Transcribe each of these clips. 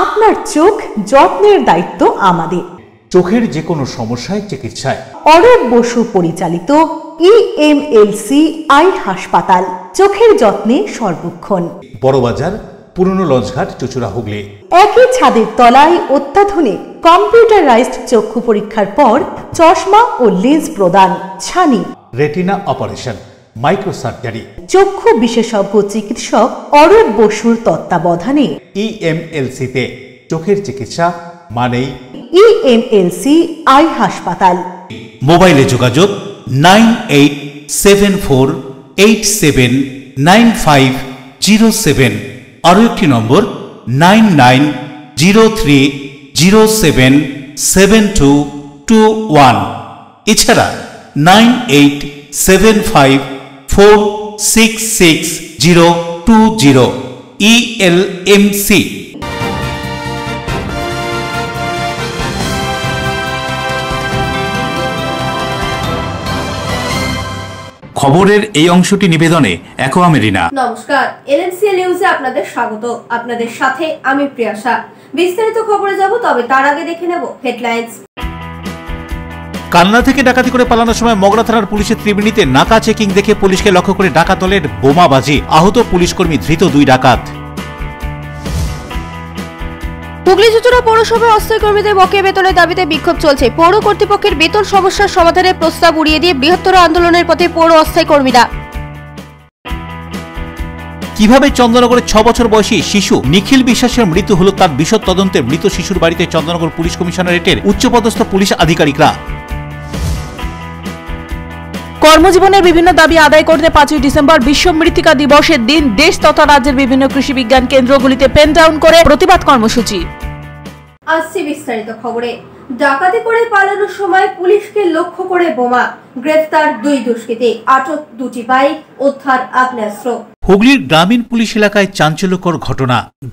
আপনার চোখ যত্নের দায়িত্ব আমাদের। চোখের যে কোনো সমস্যায় চিকিৎসায় অরূপ বসু পরিচালিত EMLC আই হাসপাতাল, চোখের যত্নে সর্বক্ষণ। বড়বাজার, পুরনো লঞ্চঘাট, চুচুড়া, হুগলি। একই ছাদের তলায় অত্যাধুনিক কম্পিউটারাইজড চক্ষু পরীক্ষার পর চশমা ও লেন্স প্রদান, ছানি, রেটিনা অপারেশন, মাইক্রো সার্জারি। চক্ষু বিশেষজ্ঞ চিকিৎসক অরূপ বসুর তত্ত্বাবধানে EMLC-তে চোখের চিকিৎসা মানেই EMLC আই হাসপাতাল। মোবাইলে যোগাযোগ 9874879507। আরও একটি নম্বর 9903077221। এছাড়া 9875466020। ELMC। খবরের এই অংশটি নিবেদনে অ্যাকোয়া মেরিনা। নমস্কার, এলএনসিএল নিউজে আপনাদের স্বাগত। আপনাদের সাথে আমি প্রিয়াশা। বিস্তারিত খবরে যাব, তবে তার আগে দেখে নেব হেডলাইন্স। কালনা থেকে ডাকাতি করে পালানোর সময় মগরা থানার পুলিশের ত্রিবেণীতে নাকা চেকিং দেখে পুলিশকে লক্ষ্য করে ডাকাত দলের বোমাবাজি, আহত পুলিশকর্মী, ধৃত 2 ডাকাত। হুগলি চুচুড়া পৌরসভায় অস্থায়ী কর্মীদের বকেয়া বেতনের দাবিতে বিক্ষোভ চলছে। পৌর কর্তৃপক্ষের বেতন সমস্যার সমাধানের প্রস্তাব উড়িয়ে দিয়ে বৃহত্তর আন্দোলনের পথে পৌর অস্থায়ী কর্মীরা। কিভাবে চন্দননগরের 6 বছর বয়সী শিশু নিখিল বিশ্বাসের মৃত্যু হল, তার বিশদ তদন্তে মৃত শিশুর বাড়িতে চন্দননগর পুলিশ কমিশনারেটের উচ্চপদস্থ পুলিশ আধিকারিকরা। কর্মজীবনের বিভিন্ন দাবি আদায় করতে 5ই ডিসেম্বর বিশ্ব মৃত্তিকা দিবসের দিন দেশ তথা রাজ্যের বিভিন্ন কৃষি বিজ্ঞান কেন্দ্রগুলিতে পেন ডাউন করে প্রতিবাদ কর্মসূচি। আসছে বিস্তারিত খবরে। ডাকাতি করে পালানোর সময় পুলিশকে লক্ষ্য করে বোমা, গ্রেফতার 2 দুষ্কৃতী, আটক 2টি বাইক, উদ্ধার আগ্নেয়াস্ত্র। হুগলির গ্রামীণ পুলিশ এলাকায় চাঞ্চল্যকর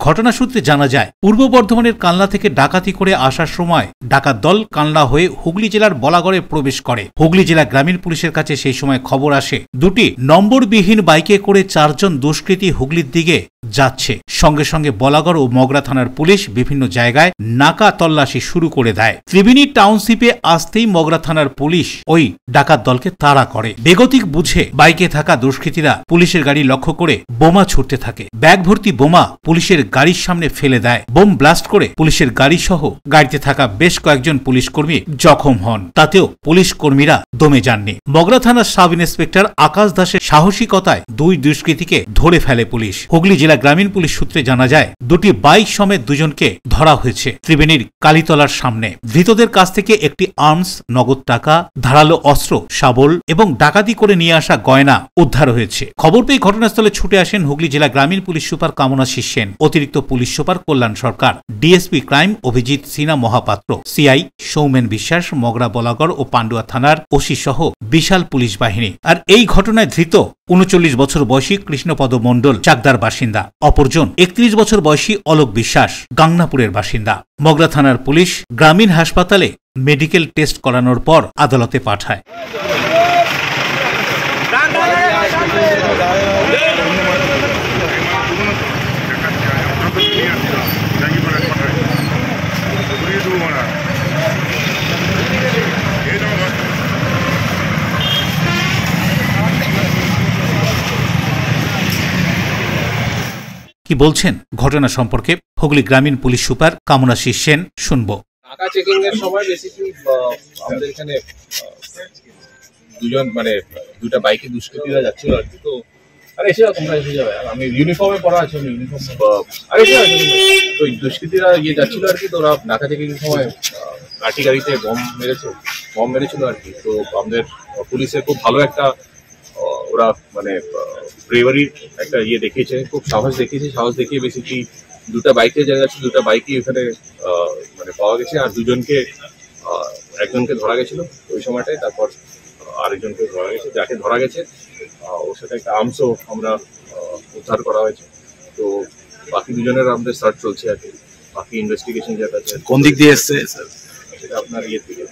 ঘটনা সূত্রে জানা যায়, পূর্ব বর্ধমানের কালনা থেকে ডাকাতি করে আসার সময় ডাকাত দল কালনা হয়ে হুগলি জেলার বলাগড়ে প্রবেশ করে। হুগলি জেলা গ্রামীণ পুলিশের কাছে সেই সময় খবর আসে, 2টি নম্বরবিহীন বাইকে করে 4 জন দুষ্কৃতী হুগলির দিকে যাচ্ছে। সঙ্গে সঙ্গে বলাগড় ও মগরা থানার পুলিশ বিভিন্ন জায়গায় নাকা তল্লাশি শুরু করে দেয়। ত্রিবেণী টাউনশিপে আসতেই মগরা থানার পুলিশ ওই ডাকাত দলকে তাড়া করে। বেগতিক বুঝে বাইকে থাকা দুষ্কৃতীরা পুলিশের গাড়ি লক্ষ্য করে বোমা ছুটতে থাকে। ব্যাগ ভর্তি বোমা পুলিশের গাড়ির সামনে ফেলে দেয়। বোম ব্লাস্ট করে পুলিশের গাড়ি সহ গাড়িতে থাকা বেশ কয়েকজন পুলিশ কর্মী জখম হন। তাতেও পুলিশ কর্মীরা দমে যাননি। মগরা থানার সাব ইন্সপেক্টর আকাশ দাসের সাহসিকতায় 2 দুষ্কৃতীকে ধরে ফেলে পুলিশ। হুগলি জেলা গ্রামীণ পুলিশ সূত্রে জানা যায়, 2টি বাইক সমেত 2 জনকে ধরা হয়েছে ত্রিবেণীর কালীতলার সামনে। ধৃতদের কাছ থেকে একটি আর্মস, নগদ টাকা, ধারালো অস্ত্র, শাবল এবং ডাকাতি করে নিয়ে আসা গয়না উদ্ধার হয়েছে। খবর পেয়ে ঘটনাস্থলে ছুটে আসেন হুগলি জেলা গ্রামীণ পুলিশ সুপার কামনাশীষ সেন, অতিরিক্ত পুলিশ সুপার কল্যাণ সরকার, ডিএসপি ক্রাইম অভিজিৎ সিনা মহাপাত্র, সিআই সৌমেন বিশ্বাস, মগরা, বলাগড় ও পান্ডুয়া থানার ওসি সহ বিশাল পুলিশ বাহিনী। আর এই ঘটনায় ধৃত 39 বছর বয়সী কৃষ্ণপদ মণ্ডল, চাকদার বাসিন্দা। অপরজন 31 বছর বয়সী অলোক বিশ্বাস, গাংনাপুরের বাসিন্দা। মগরা থানার পুলিশ গ্রামীণ হাসপাতালে মেডিকেল টেস্ট করানোর পর আদালতে পাঠায়। কি বলছেন ঘটনা সম্পর্কে হুগলি গ্রামীণ পুলিশ সুপার কামনাশীষ সেন, শুনবো। নাকা চেকিং এর সময় বেসিক্যালি আমাদের এখানে 2টা বাইকে দুষ্কৃতীরা যাচ্ছিল আর কি। তো আরে এসে যাও, তোমরা এসে যাবে, আমি ইউনিফর্মে পড়া আছে, আমি ইউনিফর্ম আরে এসে যাও। তো দুষ্কৃতীরা যাচ্ছিল আর কি। তো ওরা নাকা চেকিং এর সময় লাঠি গাড়িতে বম মেরেছিল আর কি। তো আমাদের পুলিশের খুব ভালো একটা ওরা ব্রেভারির একটা দেখিয়েছে, খুব সাহস দেখিয়ে বেসিক্যালি 2টা বাইকে জায়গা ছিল, 2টা বাইকই ওখানে পাওয়া গেছে। আর 2 জনকে, একজনকে ধরা গেছিল ওই সময়টায়, তারপর আরেকজনকে ধরা গেছে। যাকে ধরা গেছে ওর সাথে একটা আর্মসও আমরা উদ্ধার করা হয়েছে। তো বাকি 2 জনের আমাদের সার্চ চলছে আর কি। বাকি ইনভেস্টিগেশন যেটা আছে। কোন দিক দিয়ে এসছে স্যার? সেটা আপনার থেকে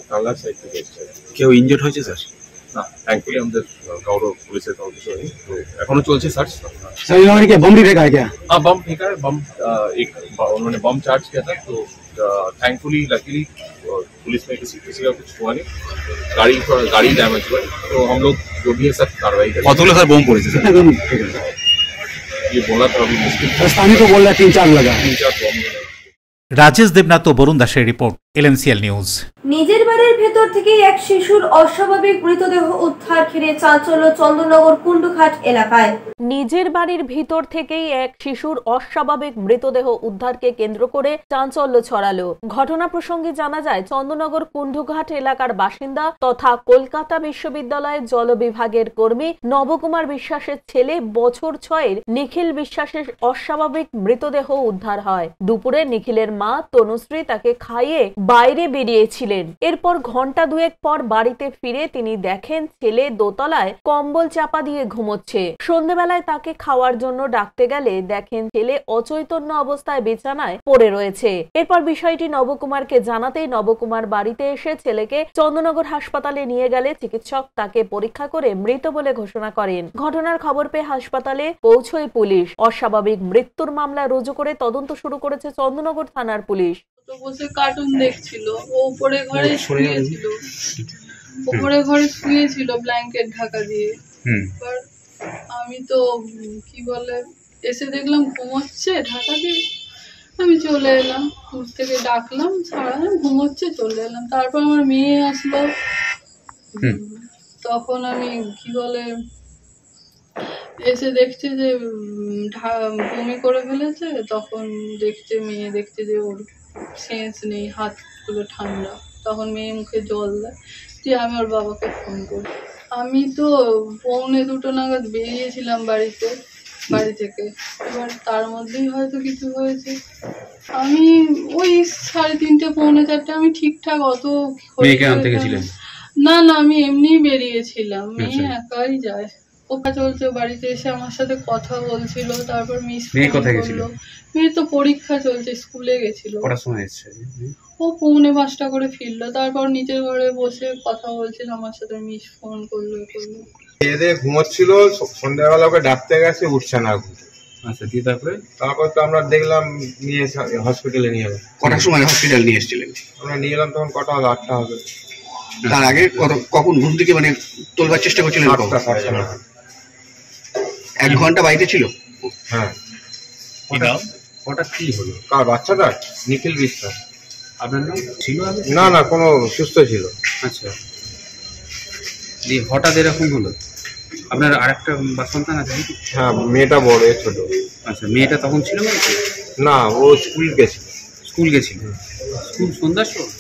কালনার সাইড থেকে এসছে। কেউ ইনজুর্ড হয়েছে স্যার? না থ্যাঙ্কফুলি আমাদের কারো পুলিশের কারো কিছু হয়নি, তো এখনো চলছে সার্চ। सर इन्होंने क्या बम भी फेंका है क्या? हाँ बम फेंका है, बम एक उन्होंने बम चार्ज किया था, तो थैंकफुली लकीली पुलिस में किसी का कुछ हुआ नहीं, गाड़ी डैमेज हुआ है, तो हम लोग जो भी है सब कार्रवाई करेंगे। কতগুলো স্যার বোম পড়েছে স্যার? कितना बम फेंका है? ये बोला तो अभी मुश्किल, स्थानीय तो बोल रहा है 3-4 लगा। 3-4 बम। রাজেশ দেবনাথ ও বরুণ দাসের রিপোর্ট, এলএমসিএল নিউজ। নিজের বাড়ির ভেতর থেকে এক শিশুর অস্বাভাবিক মৃতদেহ উদ্ধার ঘিরে চাঞ্চল্য চন্দননগর কুন্ডুঘাট এলাকায়। নিজের বাড়ির ভিতর থেকেই এক শিশুর অস্বাভাবিক মৃতদেহ উদ্ধারকে কেন্দ্র করে চাঞ্চল্য ছড়ালো। ঘটনা প্রসঙ্গে জানা যায়, চন্দননগর কুন্ডুঘাট এলাকার বাসিন্দা তথা কলকাতা বিশ্ববিদ্যালয়ের জল বিভাগের কর্মী নবকুমার বিশ্বাসের ছেলে বছর 6-এর নিখিল বিশ্বাসের অস্বাভাবিক মৃতদেহ উদ্ধার হয়। দুপুরে নিখিলের মা তনুশ্রী তাকে খাইয়ে বাইরে বেরিয়েছিলেন। এরপর ঘন্টা 2 পর বাড়িতে ফিরে তিনি দেখেন ছেলে দোতলায় কম্বল চাপা দিয়ে ঘুমোচ্ছে। সন্ধ্যাবেলায় তাকে খাওয়ার জন্য ডাকতে গেলে দেখেন ছেলে অচৈতন্য অবস্থায় বিছানায় পড়ে রয়েছে। এরপর বিষয়টি নবকুমারকে জানাতেই নবকুমার বাড়িতে এসে ছেলেকে চন্দননগর হাসপাতালে নিয়ে গেলে চিকিৎসক তাকে পরীক্ষা করে মৃত বলে ঘোষণা করেন। ঘটনার খবর পেয়ে হাসপাতালে পৌঁছয় পুলিশ। অস্বাভাবিক মৃত্যুর মামলা রুজু করে তদন্ত শুরু করেছে চন্দননগর থানার পুলিশ। বসে কার্টুন দেখছিল, ও উপরে ঘরে শুয়েছিল ব্ল্যাঙ্কেট ঢাকা দিয়ে। এবার আমি তো কি বলে এসে দেখলাম ঘুমোচ্ছে ঢাকা দিয়ে, আমি চলে এলাম, দূর থেকে ডাকলাম, ছাড়ালাম, ঘুমোচ্ছে, চলে এলাম। তারপর আমার মেয়ে আসলো, তখন আমি কি বলে এসে দেখছে যে বমি করে ফেলেছে। তখন মেয়ে দেখছে যে ওর সেন্স নেই, হাতগুলো ঠান্ডা। তখন মেয়ে মুখে জল দেয়, দিয়ে আমি ওর বাবাকে ফোন করি। আমি তো 1:45 নাগাদ বেরিয়েছিলাম বাড়ি থেকে। এবার তার মধ্যেই হয়তো কিছু হয়েছে। আমি ওই 3:30 4:45 আমি ঠিকঠাক অত না, আমি এমনিই বেরিয়েছিলাম। মেয়ে একাই যায়, ওটা চলছে। বাড়িতে এসে আমার সাথে কথা বলছিল। তারপর মেয়ে তো পরীক্ষা চলছে, স্কুলে গেছিল। ও 4:45 করে ফিরলো। তারপর নিচের ঘরে বসে কথা বলছিল আমার সাথে, মিস ফোন করলো। এদের ঘুমোচ্ছিল, সন্ধ্যাবেলা ওকে ডাকতে গেছে, উঠছে না ঘুম। আচ্ছা, দিয়ে তারপর তো আমরা দেখলাম, নিয়ে হসপিটালে নিয়ে এলাম। কটার সময় হসপিটাল নিয়ে এসেছিলেন? আমরা নিয়ে এলাম তখন কটা হবে? 8টা হবে। তার আগে কখন ঘুম থেকে মানে তোলবার চেষ্টা করছিলেন? 1 ঘন্টা বাড়িতে ছিল। হ্যাঁ। হঠাৎ কি হলো? কার? বাচ্চাটা নিখিল বিশ্বাস। আপনার নাম ছিল? না, কোনো সুস্থ ছিল। আচ্ছা, হঠাৎ এরকম হলো। আপনার আরেকটা সন্তান আছে? হ্যাঁ, মেয়েটা বড়, ছোট। আচ্ছা, মেয়েটা তখন ছিল না, ও স্কুল গেছিল। স্কুল সন্ধ্যার সময়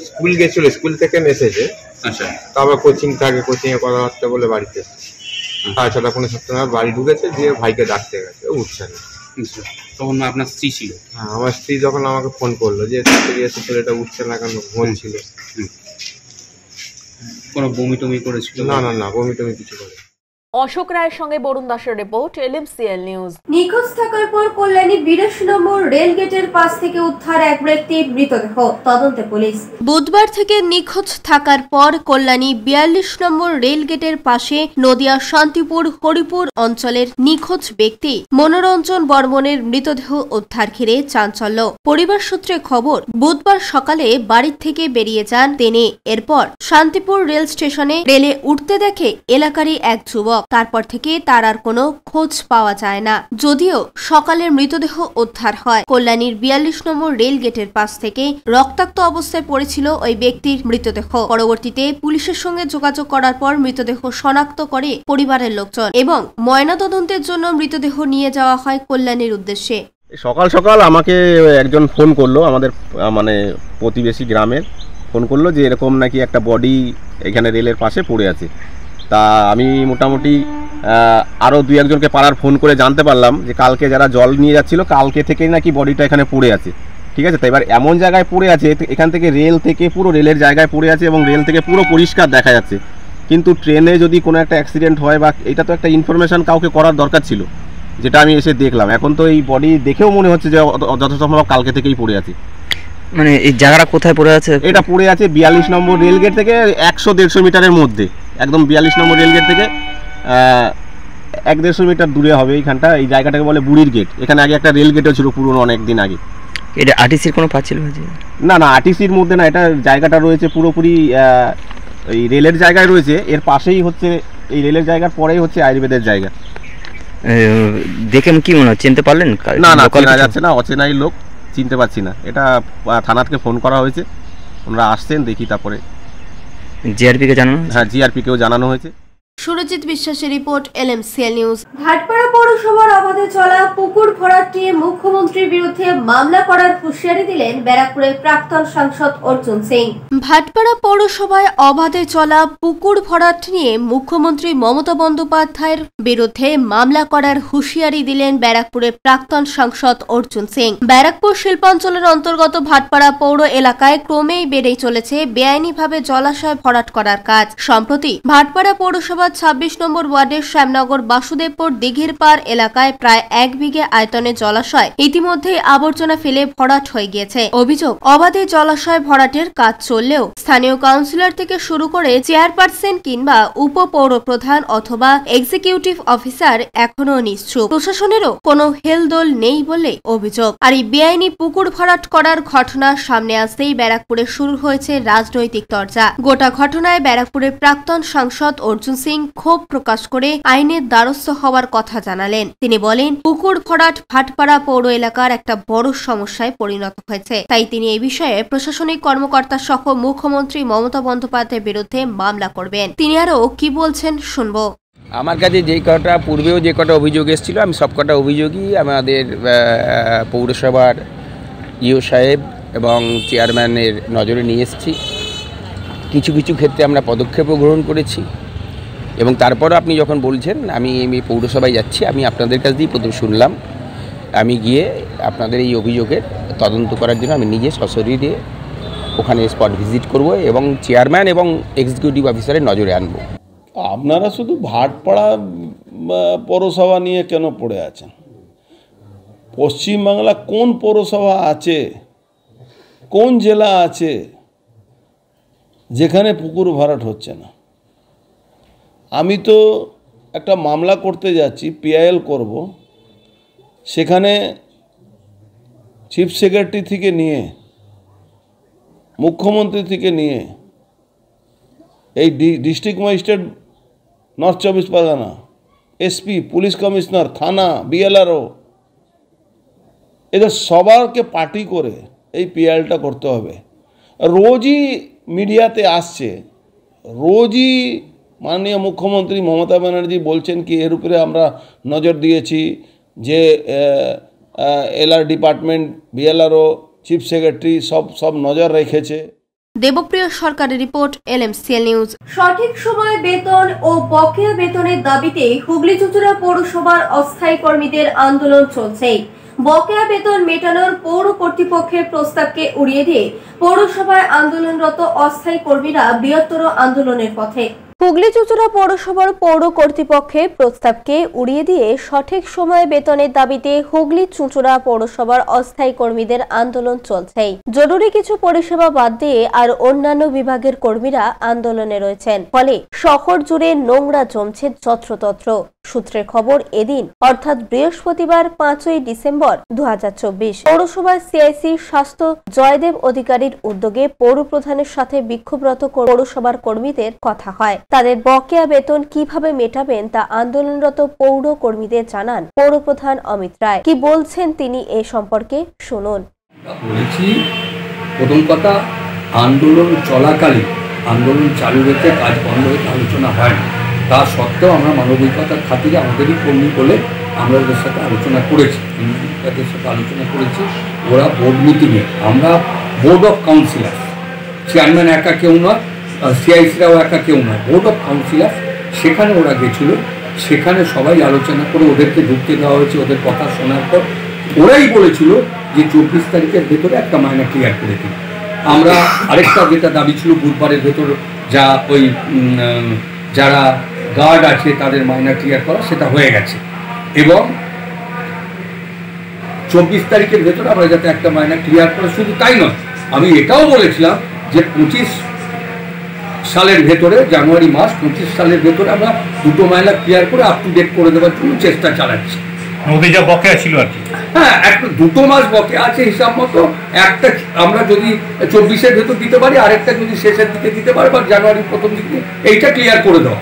স্কুল গেছিল, স্কুল থেকে এসেছে। আচ্ছা, তারপর কোচিং থাকে, কোচিংয়ে কথাবার্তা বলে বাড়িতে 6:30 7:00 বাড়ি ঢুকেছে, দিয়ে ভাইকে ডাকতে গেছে, উঠছে না। তখন আপনার স্ত্রী ছিল? হ্যাঁ, আমার স্ত্রী যখন আমাকে ফোন করলো যে এসে ছেলেটা উঠছে না কেন, ঘুমোচ্ছিল। কোনো বমি টমি করেছিল? না, বমি টমি কিছু করে। অশোক রায়ের সঙ্গে বরুণ দাসের রিপোর্ট, এলএমসিএল নিউজ। নিখোঁজ থাকার পর কল্যাণী 82 নম্বর রেল গেটের পাশ থেকে উদ্ধার এক ব্যক্তির মৃতদেহ, তদন্তে পুলিশ। বুধবার থেকে নিখোঁজ থাকার পর কল্যাণী 42 নম্বর রেল গেটের পাশে নদিয়া শান্তিপুর হরিপুর অঞ্চলের নিখোঁজ ব্যক্তি মনোরঞ্জন বর্মনের মৃতদেহ উদ্ধার ঘিরে চাঞ্চল্য। পরিবার সূত্রে খবর, বুধবার সকালে বাড়ি থেকে বেরিয়ে যান তিনি। এরপর শান্তিপুর রেল স্টেশনে রেলে উঠতে দেখে এলাকারই এক যুবক। তারপর থেকে তার আর কোনো খোঁজ পাওয়া যায় না। যদিও সকালের মৃতদেহ উদ্ধার হয়। কল্যাণীর 42 নম্বর রেল গেটের পাশ থেকে রক্তাক্ত অবস্থায় পড়েছিল ওই ব্যক্তির মৃতদেহ। পরবর্তীতে পুলিশের সঙ্গে যোগাযোগ করার পর মৃতদেহ শনাক্ত করে পরিবারের লোকজন এবং ময়নাতদন্তের জন্য মৃতদেহ নিয়ে যাওয়া হয় কল্যাণীর উদ্দেশ্যে। সকাল সকাল আমাকে একজন ফোন করলো, আমাদের মানে প্রতিবেশী গ্রামের ফোন করলো যে এরকম নাকি একটা বডি এখানে রেলের পাশে পড়ে আছে। তা আমি মোটামুটি আরও 2-1জনকে পাড়ার ফোন করে জানতে পারলাম যে কালকে যারা জল নিয়ে যাচ্ছিল, কালকে থেকেই নাকি বডিটা এখানে পড়ে আছে। ঠিক আছে, তো এবার এমন জায়গায় পড়ে আছে, এখান থেকে রেল থেকে পুরো রেলের জায়গায় পড়ে আছে এবং রেল থেকে পুরো পরিষ্কার দেখা যাচ্ছে। কিন্তু ট্রেনে যদি কোনো একটা অ্যাক্সিডেন্ট হয় বা এটা তো একটা ইনফরমেশান কাউকে করার দরকার ছিল, যেটা আমি এসে দেখলাম। এখন তো এই বডি দেখেও মনে হচ্ছে যে যথাসম্ভব কালকে থেকেই পড়ে আছে। মানে এই জায়গাটা কোথায় পড়ে আছে? এটা পড়ে আছে 42 নম্বর রেলগেট থেকে 100-150 মিটারের মধ্যে, একদম 42 নম্বর রেলগেট থেকে 100-150 মিটার দূরে হবে এইখানটা। এই জায়গাটাকে বলে বুড়ির গেট। এখানে আগে একটা রেল গেটও ছিল পুরনো, অনেক দিন আগে। এটা আরটিসির কোনো পাঁচিল হয়েছে? না না, আরটিসির মধ্যে না, এটা জায়গাটা রয়েছে পুরোপুরি এই রেলের জায়গায় রয়েছে। এর পাশেই হচ্ছে, এই রেলের জায়গার পরেই হচ্ছে আয়ুর্বেদের জায়গা। দেখে কি মনে হয়, চিনতে পারলেন? না না, চেনা যাচ্ছে না, অচেনাই লোক, চিনতে পারছি না। এটা থানাকে ফোন করা হয়েছে, ওনারা আসছেন, দেখি তারপরে। জিআরপিকে জানানো? হ্যাঁ, জিআরপিকেও জানানো হয়েছে। সুরজিৎ বিশ্বাসের রিপোর্ট, LMCL নিউজ। ভাটপাড়া পৌরসভার অবাধে চলা পুকুর ভরাট নিয়ে মুখ্যমন্ত্রীর বিরুদ্ধে মামলা করার হুঁশিয়ারি দিলেন ব্যারাকপুরের প্রাক্তন সাংসদ অর্জুন সিং। ভাটপাড়া পৌরসভায় অবাধে চলা পুকুর ভরাট নিয়ে মুখ্যমন্ত্রী মমতা বন্দ্যোপাধ্যায়ের বিরুদ্ধে মামলা করার হুঁশিয়ারি দিলেন ব্যারাকপুরের প্রাক্তন সাংসদ অর্জুন সিং। ব্যারাকপুর শিল্পাঞ্চলের অন্তর্গত ভাটপাড়া পৌর এলাকায় ক্রমেই বেড়েই চলেছে বেআইনিভাবে জলাশয় ভরাট করার কাজ। সম্প্রতি ভাটপাড়া পৌরসভা 26 নম্বর ওয়ার্ডের শ্যামনগর বাসুদেবপুর দিঘির পার এলাকায় প্রায় 1 বিঘে আয়তনের জলাশয় ইতিমধ্যে আবর্জনা ফেলে ভরাট হয়ে গিয়েছে। অভিযোগ, অবাধে জলাশয় ভরাটের কাজ চললেও স্থানীয় কাউন্সিলর থেকে শুরু করে চেয়ারপারসন কিংবা উপপৌর প্রধান অথবা এক্সিকিউটিভ অফিসার এখনো নিশ্চুপ। প্রশাসনেরও কোনো হেলদোল নেই বলে অভিযোগ। আর এই বেআইনি পুকুর ভরাট করার ঘটনা সামনে আসতেই ব্যারাকপুরে শুরু হয়েছে রাজনৈতিক চর্চা। গোটা ঘটনায় ব্যারাকপুরের প্রাক্তন সাংসদ অর্জুন সিং ক্ষোভ প্রকাশ করে আইনের দ্বারস্থ হওয়ার কথা জানালেন। তিনি বলেন, পুকুর ভরাট ভাটপাড়া পৌর এলাকার একটা বড় সমস্যায় পরিণত হয়েছে, তাই তিনি এই বিষয়ে প্রশাসনিক কর্মকর্তা সহ মুখ্যমন্ত্রী মমতা বন্দ্যোপাধ্যায়ের বিরুদ্ধে মামলা করবেন। তিনি আরও কি বলছেন শুনবো। আমার কাছে যে কটা পূর্বেও যে কটা অভিযোগ এসেছিল, আমি সব কটা অভিযোগই আমাদের পৌরসভার ইও সাহেব এবং চেয়ারম্যানের নজরে নিয়ে এসেছি। কিছু কিছু ক্ষেত্রে আমরা পদক্ষেপও গ্রহণ করেছি এবং তারপরও আপনি যখন বলছেন, আমি পৌরসভায় যাচ্ছি, আমি আপনাদের কাছ দিয়েই প্রথম শুনলাম। আমি গিয়ে আপনাদের এই অভিযোগের তদন্ত করার জন্য আমি নিজে সশরীরে ওখানে স্পট ভিজিট করব এবং চেয়ারম্যান এবং এক্সিকিউটিভ অফিসারের নজরে আনব। আপনারা শুধু ভাটপাড়া পৌরসভা নিয়ে কেন পড়ে আছেন? পশ্চিমবাংলা কোন পৌরসভা আছে, কোন জেলা আছে যেখানে পুকুর ভরাট হচ্ছে না? আমি তো একটা মামলা করতে যাচ্ছি, PIL করব। সেখানে চিফ সেক্রেটারি থেকে নিয়ে, মুখ্যমন্ত্রী থেকে নিয়ে, এই district magistrate north 24 Pargana, SP, police commissioner, থানা, BLRO, এদের সবারকে পার্টি করে এই PILটা করতে হবে। রোজই মিডিয়াতে আসছে, রোজই মাননীয় মুখ্যমন্ত্রী মমতা ব্যানার্জি বলছেন কি এর উপরে আমরা নজর দিয়েছি, যে LR department, BLRO, chief secretary সব নজর রেখেছে। দেবপ্রিয় সরকারের রিপোর্ট, LMCL নিউজ। সঠিক সময়ে বেতন ও বকেয়া বেতনের দাবিতে হুগলি চুঁচুড়া পৌরসভার অস্থায়ী কর্মীদের আন্দোলন চলছে। বকেয়া বেতন মেটানোর পৌর কর্তৃপক্ষের প্রস্তাবকে উড়িয়ে দিয়ে পৌরসভায় আন্দোলনরত অস্থায়ী কর্মীরা বৃহত্তর আন্দোলনের পথে। হুগলি চুঁচুড়া পৌরসভার পৌর কর্তৃপক্ষের প্রস্তাবকে উড়িয়ে দিয়ে সঠিক সময়ে বেতনের দাবিতে হুগলি চুঁচুড়া পৌরসভার অস্থায়ী কর্মীদের আন্দোলন চলছে। জরুরি কিছু পরিষেবা বাদ দিয়ে আর অন্যান্য বিভাগের কর্মীরা আন্দোলনে রয়েছেন, ফলে শহর জুড়ে নোংরা জমছে যত্রতত্র। সূত্রের খবর, এদিন অর্থাৎ বৃহস্পতিবার 5ই ডিসেম্বর 2024 পৌরসভার CIC স্বাস্থ্য জয়দেব অধিকারীর উদ্যোগে পৌর প্রধানের সাথে বিক্ষোভরত পৌরসভার কর্মীদের কথা হয়। তাদের বকেয়া বেতন কিভাবে মেটাবেন তা আন্দোলনরত পৌর কর্মীদের জানান পৌর প্রধান অমিত রায়। কি বলছেন তিনি এ সম্পর্কে শুনুন। বলেছি, প্রথম কথা, আন্দোলন চলাকালীন আন্দোলন চালু রেখে কাজ বন্ধ হয়ে আলোচনা হয় না। তা সত্ত্বেও আমরা মানবিকতার খাতিরে আমাদেরই কর্মী বলে আমরা ওদের সাথে আলোচনা করেছি, তাদের সাথে আলোচনা করেছি। ওরা বোর্ড মিটিংয়ে, আমরা বোর্ড অফ কাউন্সিলার, চেয়ারম্যান একা কেউ নয়, CICরাও একা কেউ নয়, বোর্ড অফ কাউন্সিলার, সেখানে ওরা গেছিল। সেখানে সবাই আলোচনা করে ওদেরকে ঢুকতে দেওয়া হয়েছে। ওদের কথা শোনার পর ওরাই বলেছিল যে 24 তারিখের ভেতরে একটা মাইনা ক্লিয়ার করে দিই। আমরা আরেকটা যেটা দাবি ছিল, বুধবারের ভেতর যা ওই যারা গার্ড আছে তাদের মাইনা ক্লিয়ার করা, সেটা হয়ে গেছে। এবং 24 তারিখের ভেতরে আমরা যাতে একটা মাইনা ক্লিয়ার করে, শুধু তাই নয়, আমি এটাও বলেছিলাম যে 25 সালের ভেতরে, জানুয়ারি মাস 25 সালের ভেতরে আমরা 2 মাইলা ক্লিয়ার করে আপ টু ডেট করে দেওয়ার জন্য চেষ্টা চালাচ্ছি। নদী যা বকেয়া ছিল আর কি, হ্যাঁ, একটা 2 মাস বকেয়া আছে হিসাব মতো। একটা আমরা যদি 24-এর ভেতর দিতে পারি, আরেকটা যদি শেষের দিকে দিতে পারি বা জানুয়ারির প্রথম দিকে, এইটা ক্লিয়ার করে দাও।